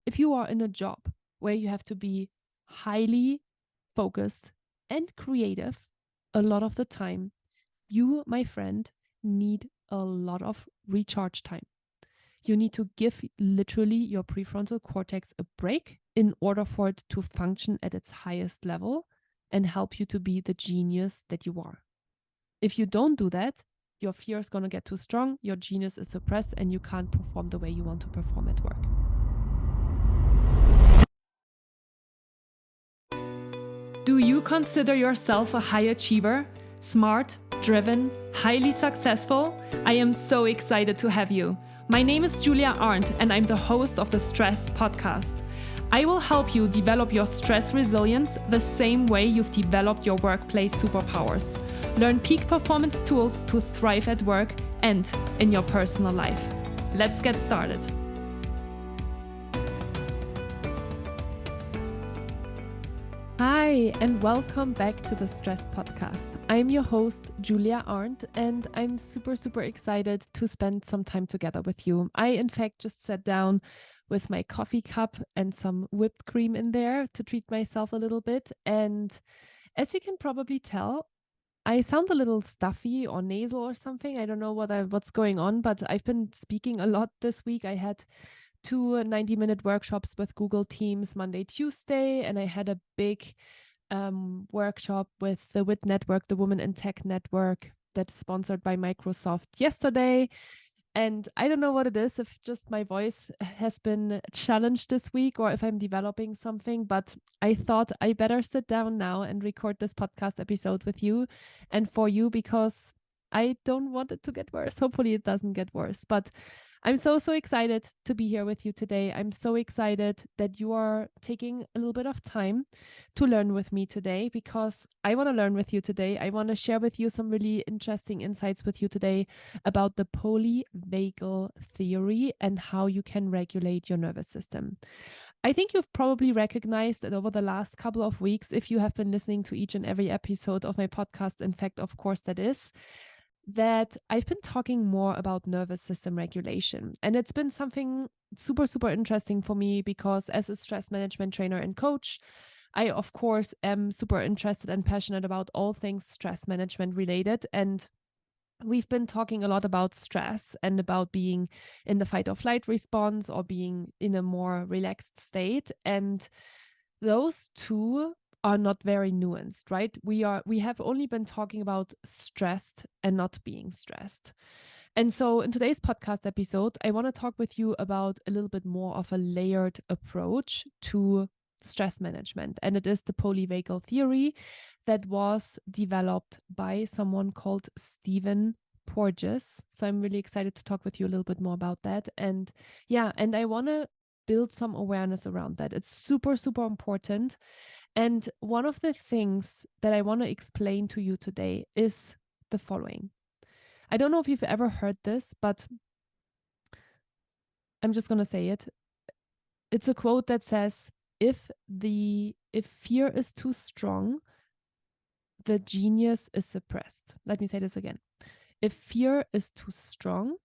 if you are in a job where you have to be highly focused and creative a lot of the time, you, my friend, need a lot of recharge time. You need to give literally your prefrontal cortex a break in order for it to function at its highest level and help you to be the genius that you are. If you don't do that, your fear is going to get too strong, your genius is suppressed, and you can't perform the way you want to perform at work. Do you consider yourself a high achiever? Smart, driven, highly successful? I am so excited to have you. My name is Julia Arndt, and I'm the host of the Stress Podcast. I will help you develop your stress resilience the same way you've developed your workplace superpowers. Learn peak performance tools to thrive at work and in your personal life. Let's get started. Hi, and welcome back to the Stress Podcast. I'm your host, Julia Arndt, and I'm super excited to spend some time together with you. I, in fact, just sat down with my coffee cup and some whipped cream in there to treat myself a little bit. And as you can probably tell, I sound a little stuffy or nasal or something. I don't know what's going on, but I've been speaking a lot this week. I had 2 90-minute workshops with Google Teams Monday, Tuesday, and I had a big workshop with the WIT Network, the Women in Tech Network, that's sponsored by Microsoft yesterday. And I don't know what it is, if just my voice has been challenged this week or if I'm developing something, but I thought I better sit down now and record this podcast episode with you and for you, because I don't want it to get worse. Hopefully it doesn't get worse, but I'm so excited to be here with you today. I'm so excited that you are taking a little bit of time to learn with me today, because I want to learn with you today. I want to share with you some really interesting insights with you today about the polyvagal theory and how you can regulate your nervous system. I think you've probably recognized that over the last couple of weeks, if you have been listening to each and every episode of my podcast, in fact, of course, that I've been talking more about nervous system regulation. And it's been something super interesting for me, because as a stress management trainer and coach, I, of course, am super interested and passionate about all things stress management related. And we've been talking a lot about stress and about being in the fight or flight response or being in a more relaxed state. And those two are not very nuanced, right? We have only been talking about stressed and not being stressed. And so in today's podcast episode, I want to talk with you about a little bit more of a layered approach to stress management. And it is the polyvagal theory that was developed by someone called Stephen Porges. So I'm really excited to talk with you a little bit more about that. And I want to build some awareness around that. It's super important. And one of the things that I want to explain to you today is the following. I don't know if you've ever heard this, but I'm just going to say it. It's a quote that says, if fear is too strong, the genius is suppressed. Let me say this again. If fear is too strong,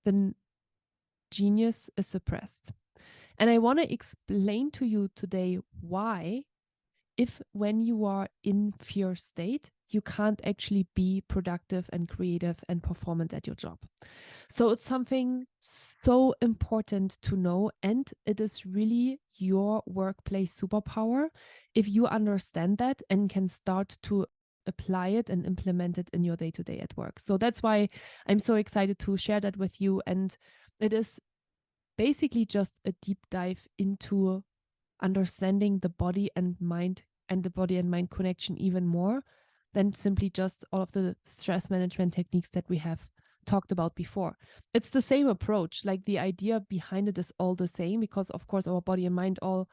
then genius is suppressed. And I want to explain to you today why, if when you are in fear state, you can't actually be productive and creative and performant at your job. So it's something so important to know, and it is really your workplace superpower if you understand that and can start to apply it and implement it in your day-to-day at work. So that's why I'm so excited to share that with you. And it is basically just a deep dive into understanding the body and mind, and the body and mind connection even more than simply just all of the stress management techniques that we have talked about before. It's the same approach, like the idea behind it is all the same, because of course our body and mind all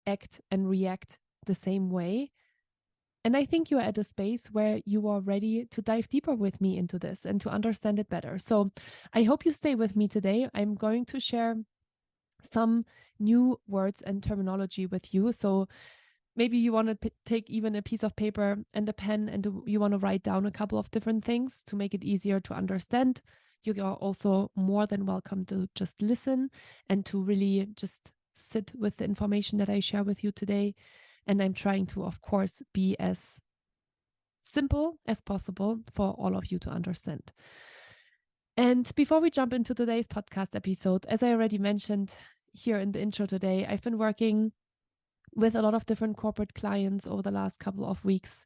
act and react the same way. And I think you're at a space where you are ready to dive deeper with me into this and to understand it better. So I hope you stay with me today. I'm going to share some new words and terminology with you. So maybe you want to take even a piece of paper and a pen, and you want to write down a couple of different things to make it easier to understand. You are also more than welcome to just listen and to really just sit with the information that I share with you today. And I'm trying to, of course, be as simple as possible for all of you to understand. And before we jump into today's podcast episode, as I already mentioned here in the intro today, I've been working with a lot of different corporate clients over the last couple of weeks,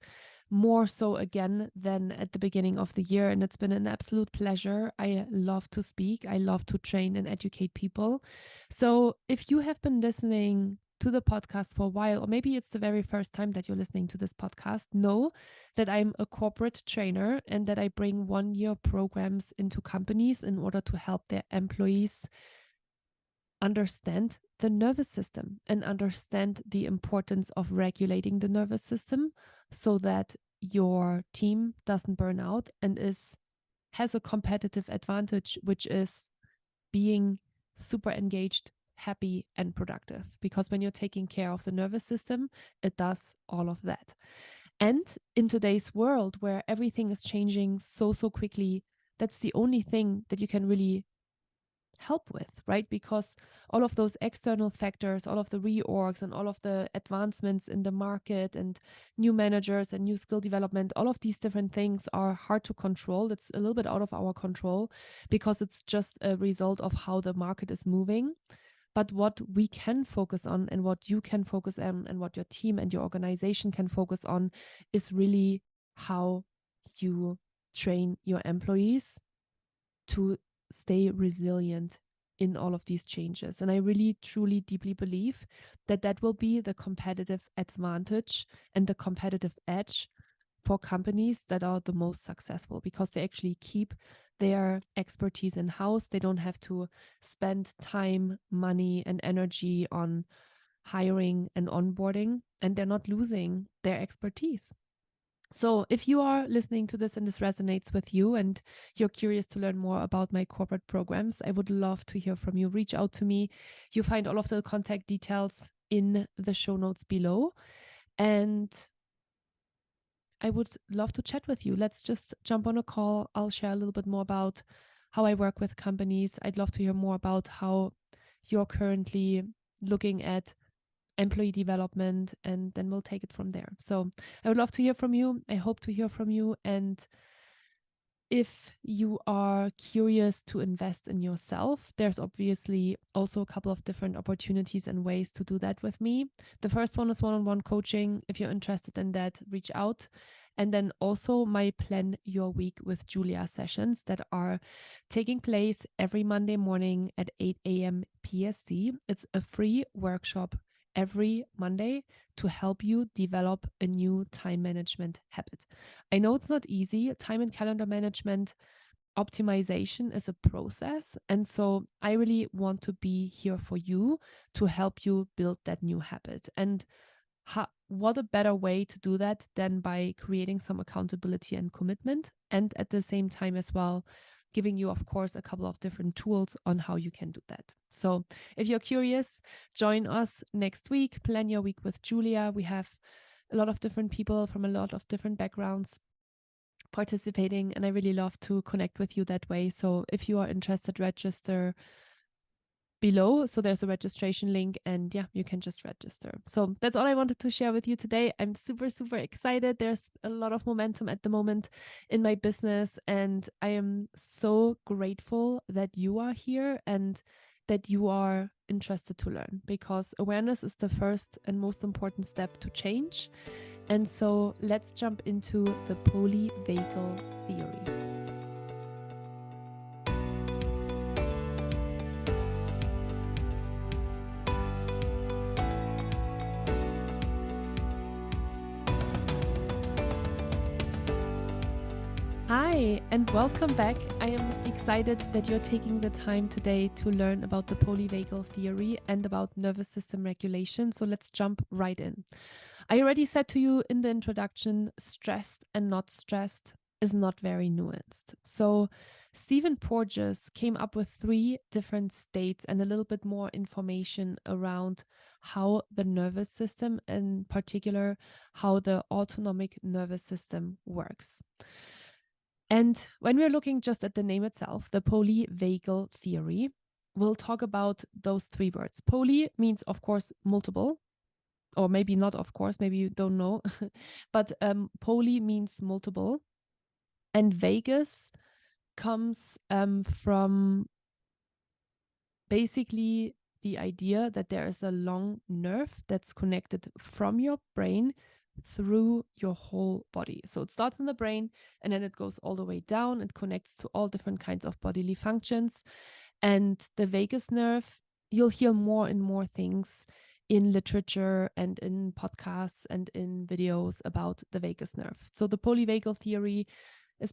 more so again than at the beginning of the year. And it's been an absolute pleasure. I love to speak. I love to train and educate people. So if you have been listening to the podcast for a while, or maybe it's the very first time that you're listening to this podcast, know that I'm a corporate trainer and that I bring 1-year programs into companies in order to help their employees understand the nervous system and understand the importance of regulating the nervous system so that your team doesn't burn out and has a competitive advantage, which is being super engaged, happy, and productive. Because when you're taking care of the nervous system, it does all of that. And in today's world where everything is changing so quickly, that's the only thing that you can really help with, right? Because all of those external factors, all of the reorgs and all of the advancements in the market and new managers and new skill development, all of these different things are hard to control. It's a little bit out of our control because it's just a result of how the market is moving. But what we can focus on and what you can focus on and what your team and your organization can focus on is really how you train your employees to stay resilient in all of these changes. And I really, truly, deeply believe that that will be the competitive advantage and the competitive edge for companies that are the most successful, because they actually keep their expertise in-house. They don't have to spend time, money, and energy on hiring and onboarding, and they're not losing their expertise. So if you are listening to this and this resonates with you and you're curious to learn more about my corporate programs, I would love to hear from you. Reach out to me. You find all of the contact details in the show notes below. And I would love to chat with you. Let's just jump on a call. I'll share a little bit more about how I work with companies. I'd love to hear more about how you're currently looking at employee development, and then we'll take it from there. So I would love to hear from you. I hope to hear from you. And if you are curious to invest in yourself, there's obviously also a couple of different opportunities and ways to do that with me. The first one is one-on-one coaching. If you're interested in that, reach out. And then also my Plan Your Week with Julia sessions that are taking place every Monday morning at 8 a.m. PST. It's a free workshop every Monday to help you develop a new time management habit. I know it's not easy. Time and calendar management optimization is a process. And so I really want to be here for you to help you build that new habit. And what a better way to do that than by creating some accountability and commitment, and at the same time as well giving you, of course, a couple of different tools on how you can do that. So if you're curious, join us next week. Plan Your Week with Julia. We have a lot of different people from a lot of different backgrounds participating, and I really love to connect with you that way. So if you are interested, register below. So there's a registration link, and yeah, you can just register. So that's all I wanted to share with you today. I'm super excited. There's a lot of momentum at the moment in my business, and I am so grateful that you are here and that you are interested to learn, because awareness is the first and most important step to change. And so let's jump into the polyvagal theory. Hi, and welcome back. I am excited that you're taking the time today to learn about the polyvagal theory and about nervous system regulation. So let's jump right in. I already said to you in the introduction, stressed and not stressed is not very nuanced. So Stephen Porges came up with 3 different states and a little bit more information around how the nervous system, in particular, how the autonomic nervous system works. And when we're looking just at the name itself, the polyvagal theory, we'll talk about those three words. Poly means, of course, multiple, or maybe not, of course, maybe you don't know, but poly means multiple. And vagus comes from basically the idea that there is a long nerve that's connected from your brain through your whole body. So it starts in the brain and then it goes all the way down. It connects to all different kinds of bodily functions. And the vagus nerve, you'll hear more and more things in literature and in podcasts and in videos about the vagus nerve. So the polyvagal theory is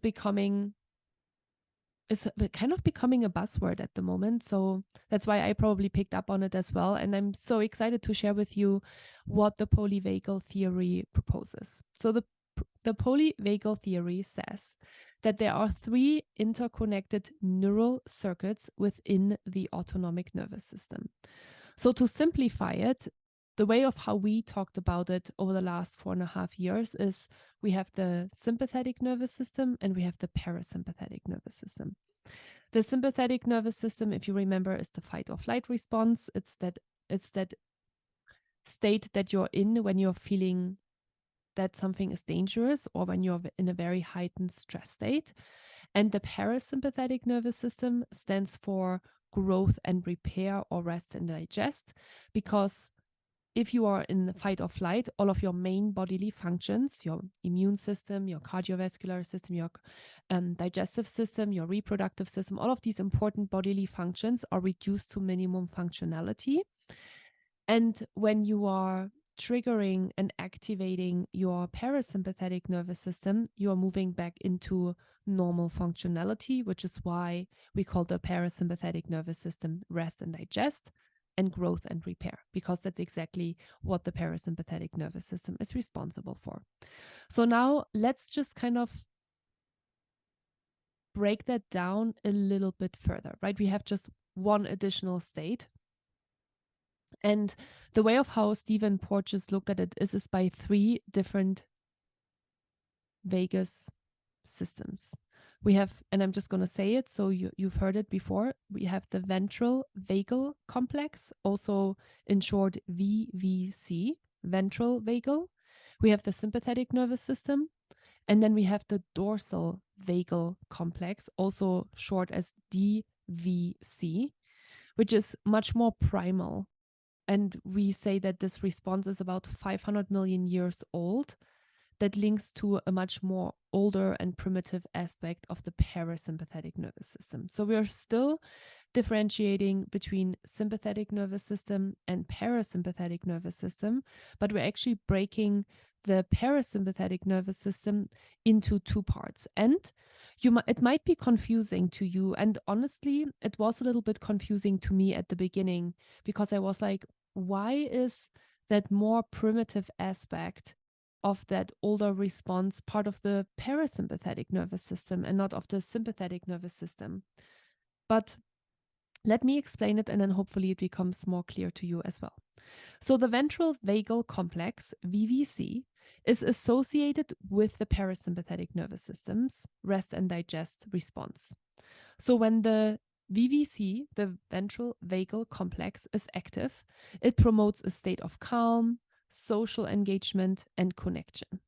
kind of becoming a buzzword at the moment. So that's why I probably picked up on it as well. And I'm so excited to share with you what the polyvagal theory proposes. So the polyvagal theory says that there are three interconnected neural circuits within the autonomic nervous system. So to simplify it, the way of how we talked about it over the last 4.5 years is we have the sympathetic nervous system and we have the parasympathetic nervous system. The sympathetic nervous system, if you remember, is the fight or flight response. It's that state that you're in when you're feeling that something is dangerous or when you're in a very heightened stress state. And the parasympathetic nervous system stands for growth and repair or rest and digest, because if you are in fight or flight, all of your main bodily functions, your immune system, your cardiovascular system, your digestive system, your reproductive system, all of these important bodily functions are reduced to minimum functionality. And when you are triggering and activating your parasympathetic nervous system, you are moving back into normal functionality, which is why we call the parasympathetic nervous system rest and digest and growth and repair, because that's exactly what the parasympathetic nervous system is responsible for. So now let's just kind of break that down a little bit further, right? We have just one additional state. And the way of how Stephen Porges looked at it is by three different vagus systems. We have, and I'm just going to say it, so you've heard it before, we have the ventral vagal complex, also in short VVC, ventral vagal. We have the sympathetic nervous system, and then we have the dorsal vagal complex, also short as DVC, which is much more primal. And we say that this response is about 500 million years old, that links to a much more older and primitive aspect of the parasympathetic nervous system. So we are still differentiating between sympathetic nervous system and parasympathetic nervous system, but we're actually breaking the parasympathetic nervous system into two parts. And it might be confusing to you. And honestly, it was a little bit confusing to me at the beginning, because I was like, why is that more primitive aspect of that older response part of the parasympathetic nervous system and not of the sympathetic nervous system? But let me explain it, and then hopefully it becomes more clear to you as well. So the ventral vagal complex, VVC, is associated with the parasympathetic nervous system's rest and digest response. So when the VVC, the ventral vagal complex, is active, it promotes a state of calm, social engagement, and connection.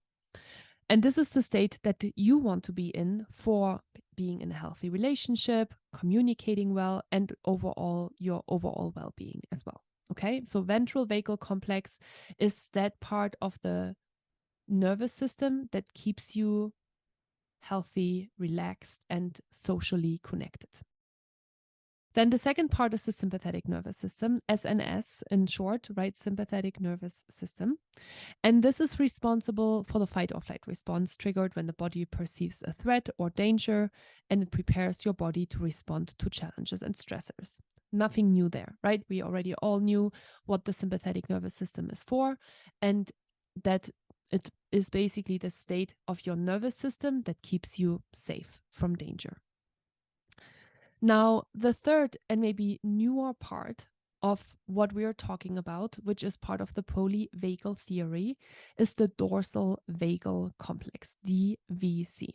And this is the state that you want to be in for being in a healthy relationship, communicating well, and your overall well-being as well. Okay, so ventral vagal complex is that part of the nervous system that keeps you healthy, relaxed, and socially connected. Then the second part is the sympathetic nervous system, SNS in short, right? Sympathetic nervous system. And this is responsible for the fight or flight response triggered when the body perceives a threat or danger, and it prepares your body to respond to challenges and stressors. Nothing new there, right? We already all knew what the sympathetic nervous system is for, and that it is basically the state of your nervous system that keeps you safe from danger. Now, the third and maybe newer part of what we're talking about, which is part of the polyvagal theory, is the dorsal vagal complex, DVC.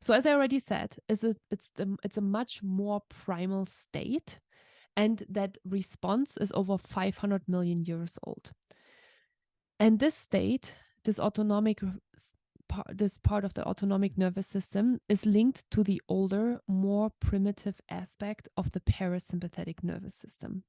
So as I already said, it's a much more primal state, And that response is over 500 million years old. And this state, this part of the autonomic nervous system is linked to the older, more primitive aspect of the parasympathetic nervous system.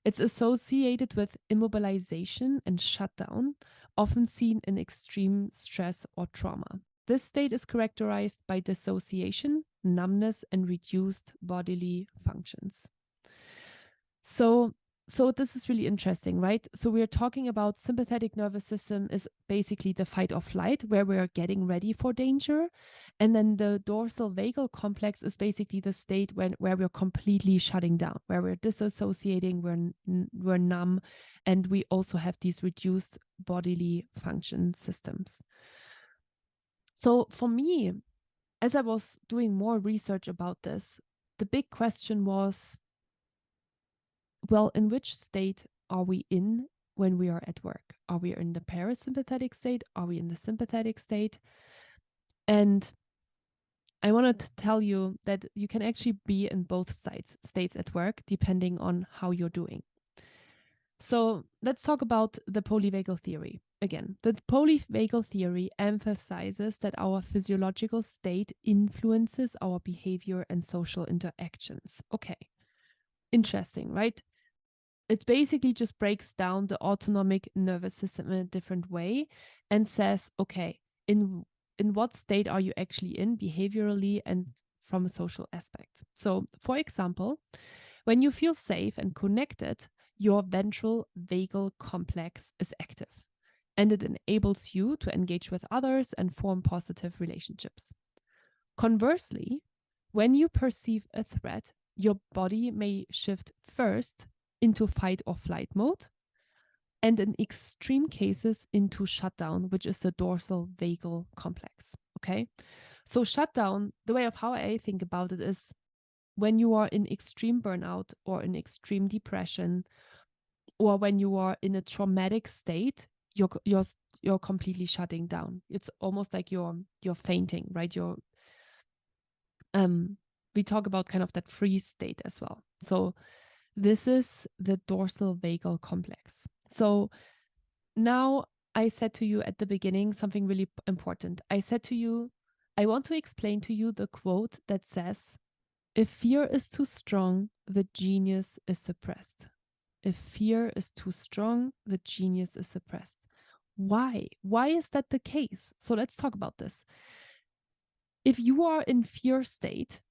It's associated with immobilization and shutdown, often seen in extreme stress or trauma. This state is characterized by dissociation, numbness, and reduced bodily functions. So this is really interesting, right? So we're talking about sympathetic nervous system is basically the fight or flight, where we're getting ready for danger. And then the dorsal vagal complex is basically the state where we're completely shutting down, where we're disassociating, we're numb, and we also have these reduced bodily function systems. So for me, as I was doing more research about this, the big question was, well, in which state are we in when we are at work? Are we in the parasympathetic state? Are we in the sympathetic state? And I want to tell you that you can actually be in both states at work, depending on how you're doing. So let's talk about the polyvagal theory. Again, the polyvagal theory emphasizes that our physiological state influences our behavior and social interactions. Okay, interesting, right? It basically just breaks down the autonomic nervous system in a different way and says, okay, in what state are you actually in behaviorally and from a social aspect? So, for example, when you feel safe and connected, your ventral vagal complex is active, and it enables you to engage with others and form positive relationships. Conversely, when you perceive a threat, your body may shift first into fight or flight mode, and in extreme cases into shutdown, which is the dorsal vagal complex. Okay, so shutdown, the way of how I think about it is when you are in extreme burnout or in extreme depression, or when you are in a traumatic state, you're completely shutting down. It's almost like you're fainting, right? We talk about kind of that freeze state as well. So this is the dorsal vagal complex. So now I said to you at the beginning something really important. I said to you, I want to explain to you the quote that says, if fear is too strong, the genius is suppressed. If fear is too strong, the genius is suppressed. Why? Why is that the case? So let's talk about this. If you are in fear state,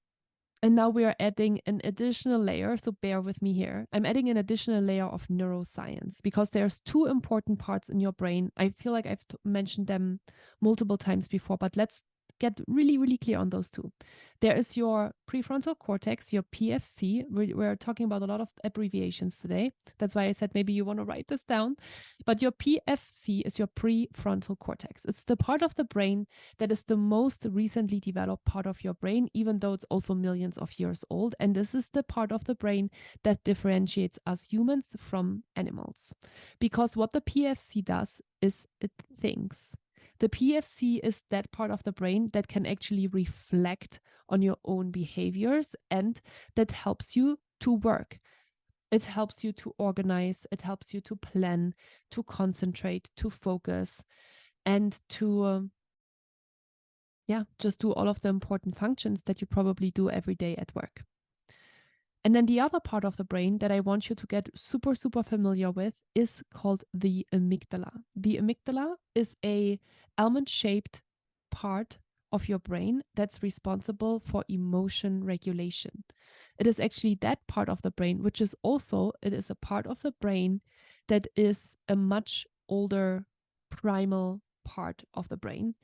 and now we are adding an additional layer, so bear with me here. I'm adding an additional layer of neuroscience because there's two important parts in your brain. I feel like I've mentioned them multiple times before, but let's get really, really clear on those two. There is your prefrontal cortex, your PFC. We're talking about a lot of abbreviations today. That's why I said maybe you want to write this down. But your PFC is your prefrontal cortex. It's the part of the brain that is the most recently developed part of your brain, even though it's also millions of years old. And this is the part of the brain that differentiates us humans from animals. Because what the PFC does is it thinks. The PFC is that part of the brain that can actually reflect on your own behaviors and that helps you to work. It helps you to organize, it helps you to plan, to concentrate, to focus, and to, just do all of the important functions that you probably do every day at work. And then the other part of the brain that I want you to get super, super familiar with is called the amygdala. The amygdala is a almond-shaped part of your brain that's responsible for emotion regulation. It is actually that part of the brain, which is also, it is a part of the brain that is a much older primal part of the brain,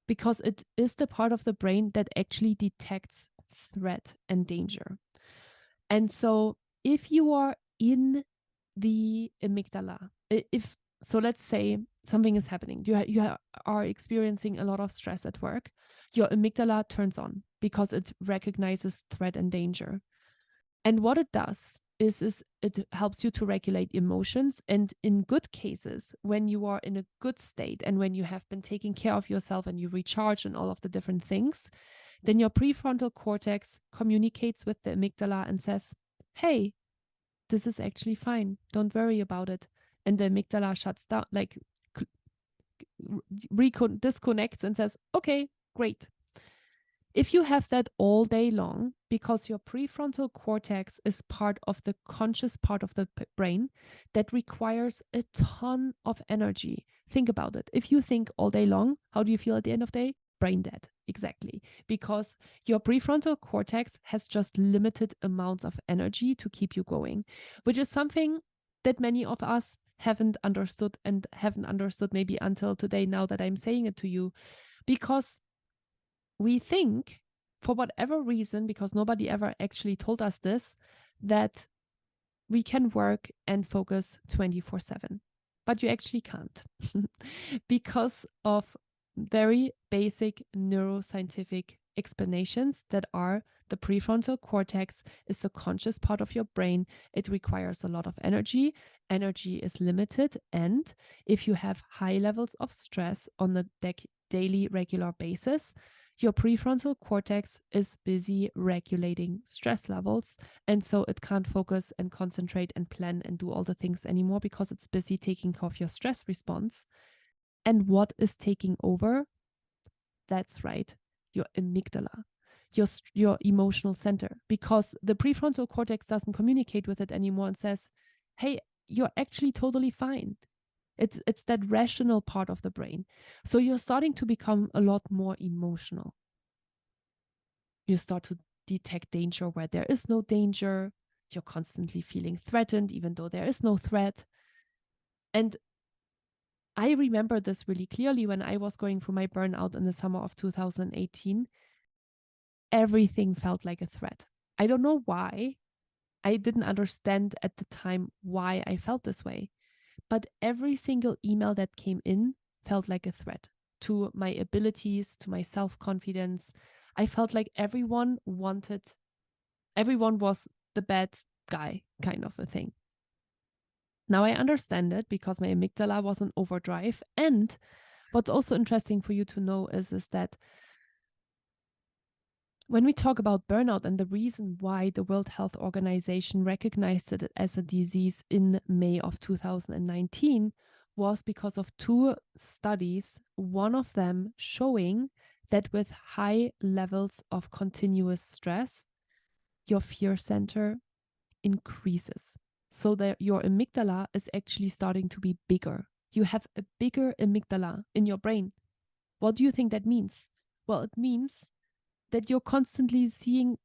because it is the part of the brain that actually detects threat and danger. And so if you are in the amygdala, so let's say something is happening, you are experiencing a lot of stress at work, your amygdala turns on because it recognizes threat and danger. And what it does is it helps you to regulate emotions. And in good cases, when you are in a good state and when you have been taking care of yourself and you recharge and all of the different things, then your prefrontal cortex communicates with the amygdala and says, hey, this is actually fine. Don't worry about it. And the amygdala shuts down, like disconnects and says, okay, great. If you have that all day long, because your prefrontal cortex is part of the conscious part of the brain that requires a ton of energy. Think about it. If you think all day long, how do you feel at the end of the day? Brain dead. Exactly. Because your prefrontal cortex has just limited amounts of energy to keep you going, which is something that many of us haven't understood maybe until today, now that I'm saying it to you, because we think, for whatever reason, because nobody ever actually told us this, that we can work and focus 24/7. But you actually can't because of very basic neuroscientific explanations that are the prefrontal cortex is the conscious part of your brain. It requires a lot of energy. Energy is limited. And if you have high levels of stress on a daily regular basis, your prefrontal cortex is busy regulating stress levels. And so it can't focus and concentrate and plan and do all the things anymore because it's busy taking care of your stress response. And what is taking over? That's right, your amygdala, your emotional center, because the prefrontal cortex doesn't communicate with it anymore and says, hey, you're actually totally fine. It's that rational part of the brain. So you're starting to become a lot more emotional. You start to detect danger where there is no danger. You're constantly feeling threatened, even though there is no threat. And I remember this really clearly when I was going through my burnout in the summer of 2018. Everything felt like a threat. I don't know why. I didn't understand at the time why I felt this way. But every single email that came in felt like a threat to my abilities, to my self-confidence. I felt like everyone was the bad guy, kind of a thing. Now I understand it because my amygdala was in overdrive. And what's also interesting for you to know is that when we talk about burnout, and the reason why the World Health Organization recognized it as a disease in May of 2019 was because of two studies, one of them showing that with high levels of continuous stress, your fear center increases. So that your amygdala is actually starting to be bigger. You have a bigger amygdala in your brain. What do you think that means? Well, it means that you're constantly seeing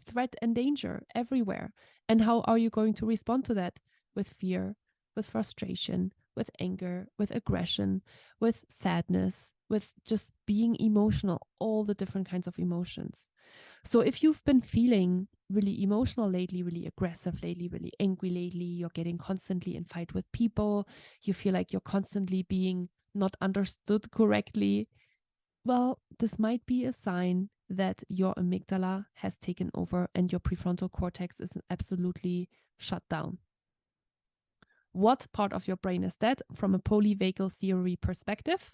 threat and danger everywhere. And how are you going to respond to that? With fear, with frustration, with anger, with aggression, with sadness, with just being emotional, all the different kinds of emotions. So if you've been feeling really emotional lately, really aggressive lately, really angry lately, you're getting constantly in fight with people, you feel like you're constantly being not understood correctly, well, this might be a sign that your amygdala has taken over and your prefrontal cortex is absolutely shut down. What part of your brain is that from a polyvagal theory perspective?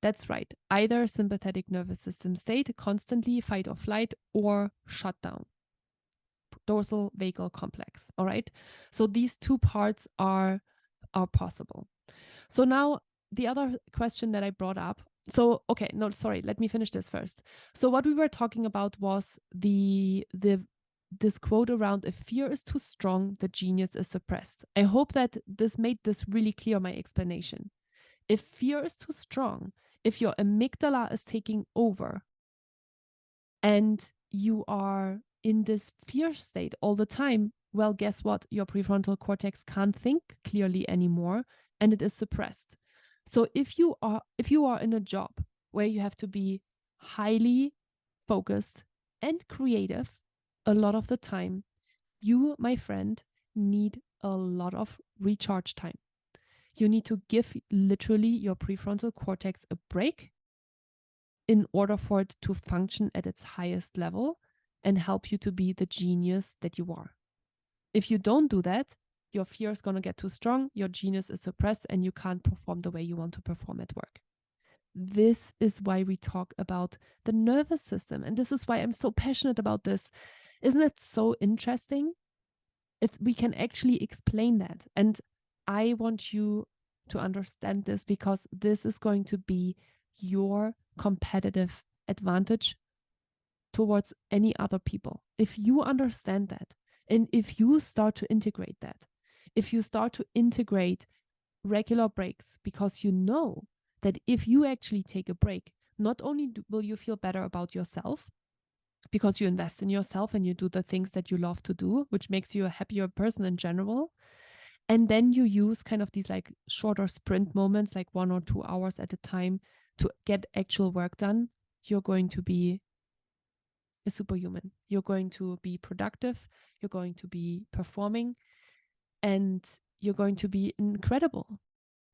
That's right. Either sympathetic nervous system state, constantly fight or flight, or shut down. Dorsal vagal complex. All right. So these two parts are possible. So now the other question that I brought up. So, okay, no, sorry, let me finish this first. So what we were talking about was this quote around, if fear is too strong, the genius is suppressed. I hope that this made this really clear, my explanation. If fear is too strong, if your amygdala is taking over and you are in this fear state all the time, well, guess what? Your prefrontal cortex can't think clearly anymore and it is suppressed. So if you are in a job where you have to be highly focused and creative a lot of the time, you, my friend, need a lot of recharge time. You need to give literally your prefrontal cortex a break in order for it to function at its highest level and help you to be the genius that you are. If you don't do that, your fear is going to get too strong, your genius is suppressed, and you can't perform the way you want to perform at work. This is why we talk about the nervous system. And this is why I'm so passionate about this. Isn't it so interesting? We can actually explain that. And I want you to understand this, because this is going to be your competitive advantage towards any other people. If you understand that, and if you start to integrate that, if you start to integrate regular breaks, because you know that if you actually take a break, not only will you feel better about yourself, because you invest in yourself and you do the things that you love to do, which makes you a happier person in general. And then you use kind of these like shorter sprint moments, like 1 or 2 hours at a time, to get actual work done. You're going to be a superhuman. You're going to be productive. You're going to be performing, and you're going to be incredible.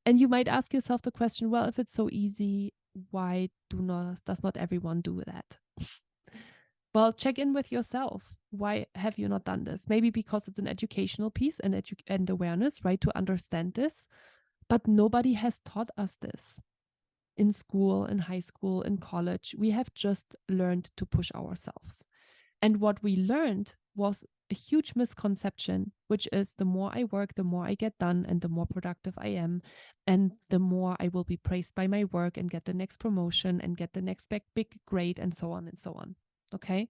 And you might ask yourself the question, well, if it's so easy, why does not everyone do that? Well, check in with yourself. Why have you not done this? Maybe because it's an educational piece and awareness, right, to understand this. But nobody has taught us this in school, in high school, in college. We have just learned to push ourselves. And what we learned was a huge misconception, which is the more I work, the more I get done, and the more productive I am, and the more I will be praised by my work and get the next promotion and get the next big grade, and so on and so on. Okay.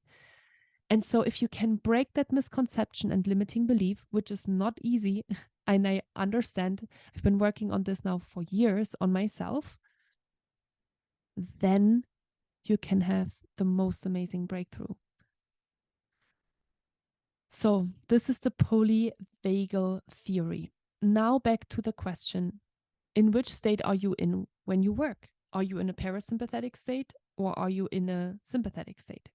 And so if you can break that misconception and limiting belief, which is not easy, and I understand, I've been working on this now for years on myself, then you can have the most amazing breakthrough. So this is the polyvagal theory. Now back to the question, in which state are you in when you work? Are you in a parasympathetic state, or are you in a sympathetic state?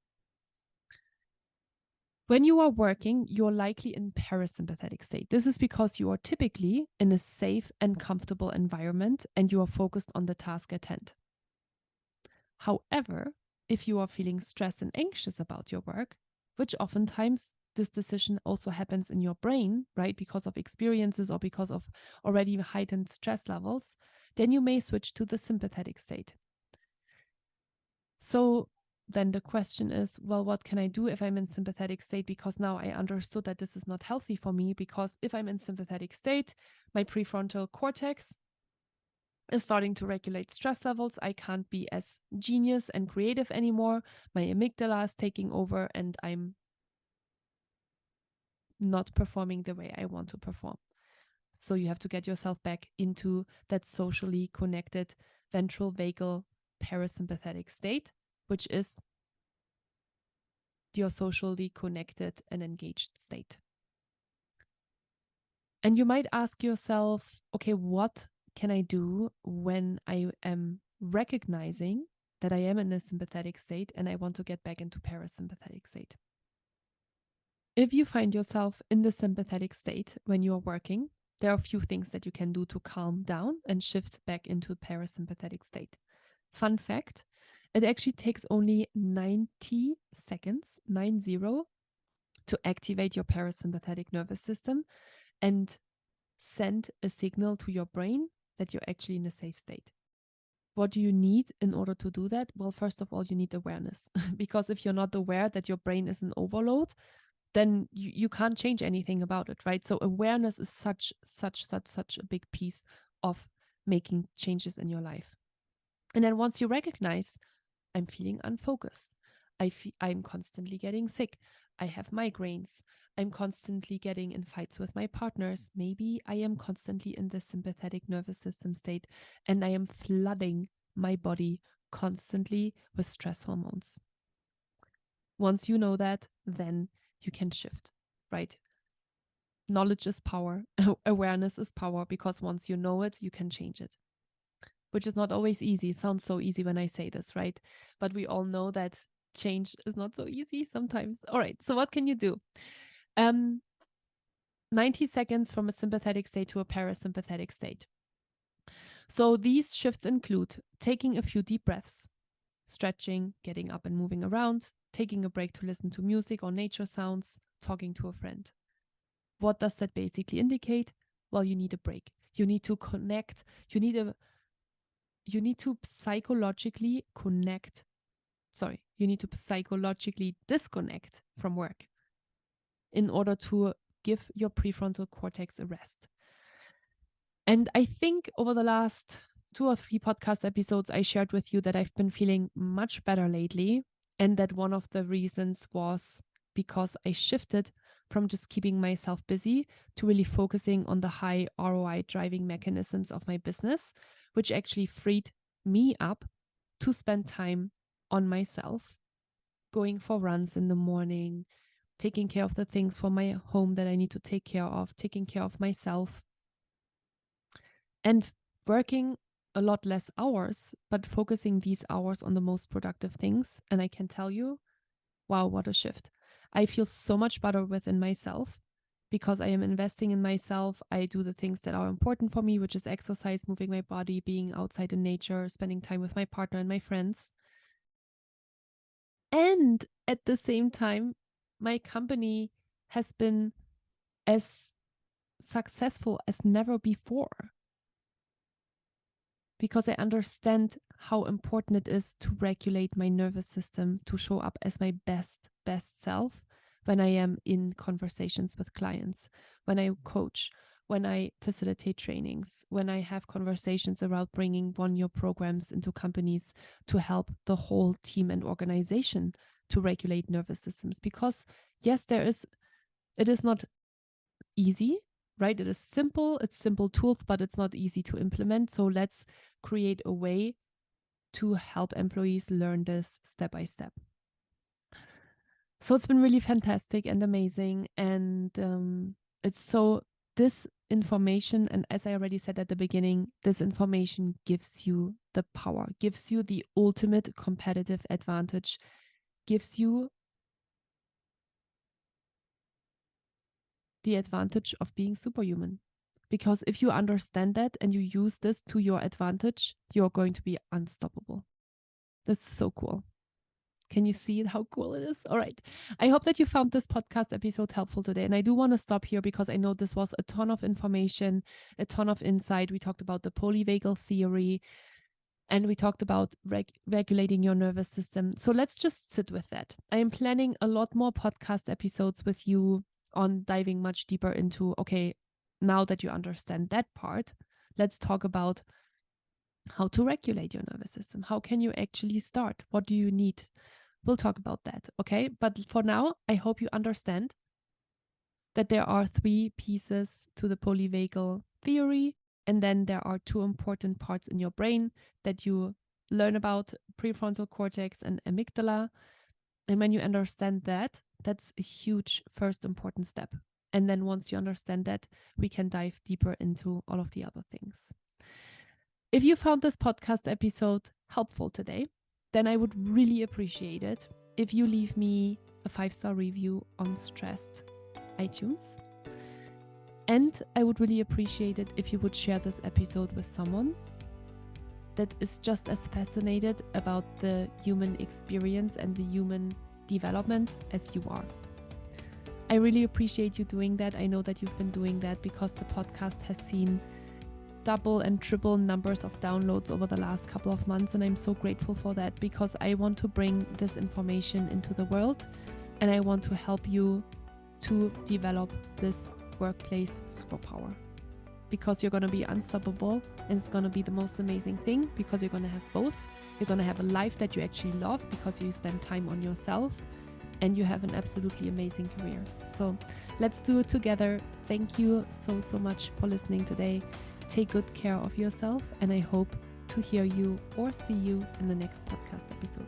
When you are working, you're likely in parasympathetic state. This is because you are typically in a safe and comfortable environment and you are focused on the task at hand. However, if you are feeling stressed and anxious about your work, which oftentimes this decision also happens in your brain, right, because of experiences or because of already heightened stress levels, then you may switch to the sympathetic state. So then the question is, well, what can I do if I'm in sympathetic state? Because now I understood that this is not healthy for me, because if I'm in sympathetic state, my prefrontal cortex is starting to regulate stress levels. I can't be as genius and creative anymore. My amygdala is taking over and I'm not performing the way I want to perform. So you have to get yourself back into that socially connected ventral vagal parasympathetic state, which is your socially connected and engaged state. And you might ask yourself, okay, what can I do when I am recognizing that I am in a sympathetic state and I want to get back into parasympathetic state? If you find yourself in the sympathetic state when you are working, there are a few things that you can do to calm down and shift back into parasympathetic state. Fun fact, it actually takes only 90 seconds, 90, to activate your parasympathetic nervous system and send a signal to your brain that you're actually in a safe state. What do you need in order to do that? Well, first of all, you need awareness, because if you're not aware that your brain is in overload, then you can't change anything about it, right? So awareness is such a big piece of making changes in your life. And then once you recognize, I'm feeling unfocused, I'm constantly getting sick, I have migraines, I'm constantly getting in fights with my partners, maybe I am constantly in the sympathetic nervous system state and I am flooding my body constantly with stress hormones. Once you know that, then you can shift, right? Knowledge is power. Awareness is power, because once you know it, you can change it, which is not always easy. It sounds so easy when I say this, right? But we all know that change is not so easy sometimes. All right. So what can you do? 90 seconds from a sympathetic state to a parasympathetic state. So these shifts include taking a few deep breaths, stretching, getting up and moving around, taking a break to listen to music or nature sounds, talking to a friend. What does that basically indicate? Well, you need a break. You need to connect. You need to psychologically connect. Sorry, you need to psychologically disconnect from work. in order to give your prefrontal cortex a rest. And I think over the last 2 or 3 podcast episodes, I shared with you that I've been feeling much better lately, and that one of the reasons was because I shifted from just keeping myself busy to really focusing on the high ROI driving mechanisms of my business, which actually freed me up to spend time on myself, going for runs in the morning, taking care of the things for my home that I need to take care of, taking care of myself, and working a lot less hours, but focusing these hours on the most productive things. And I can tell you, wow, what a shift. I feel so much better within myself because I am investing in myself. I do the things that are important for me, which is exercise, moving my body, being outside in nature, spending time with my partner and my friends. And at the same time, my company has been as successful as never before, because I understand how important it is to regulate my nervous system to show up as my best self when I am in conversations with clients, when I coach, when I facilitate trainings, when I have conversations around bringing one-year programs into companies to help the whole team and organization to regulate nervous systems. Because yes, it is not easy, right? It is simple, it's simple tools, but it's not easy to implement. So let's create a way to help employees learn this step by step. So it's been really fantastic and amazing. And this information, and as I already said at the beginning, this information gives you the power, gives you the ultimate competitive advantage, gives you the advantage of being superhuman. Because if you understand that and you use this to your advantage, you're going to be unstoppable. That's so cool. Can you see how cool it is? All right. I hope that you found this podcast episode helpful today. And I do want to stop here because I know this was a ton of information, a ton of insight. We talked about the polyvagal theory and we talked about regulating your nervous system. So let's just sit with that. I am planning a lot more podcast episodes with you on diving much deeper into, okay, now that you understand that part, let's talk about how to regulate your nervous system. How can you actually start? What do you need? We'll talk about that, okay? But for now, I hope you understand that there are 3 pieces to the polyvagal theory, and then there are 2 important parts in your brain that you learn about: prefrontal cortex and amygdala. And when you understand that, that's a huge first important step. And then once you understand that, we can dive deeper into all of the other things. If you found this podcast episode helpful today, then I would really appreciate it if you leave me a 5-star review on Stressed iTunes. And I would really appreciate it if you would share this episode with someone that is just as fascinated about the human experience and the human development as you are. I really appreciate you doing that. I know that you've been doing that because the podcast has seen double and triple numbers of downloads over the last couple of months, and I'm so grateful for that because I want to bring this information into the world and I want to help you to develop this workplace superpower, because you're going to be unstoppable and it's going to be the most amazing thing because you're going to have both. You're going to have a life that you actually love because you spend time on yourself, and you have an absolutely amazing career. So let's do it together. Thank you so much for listening today. Take good care of yourself, and I hope to hear you or see you in the next podcast episode.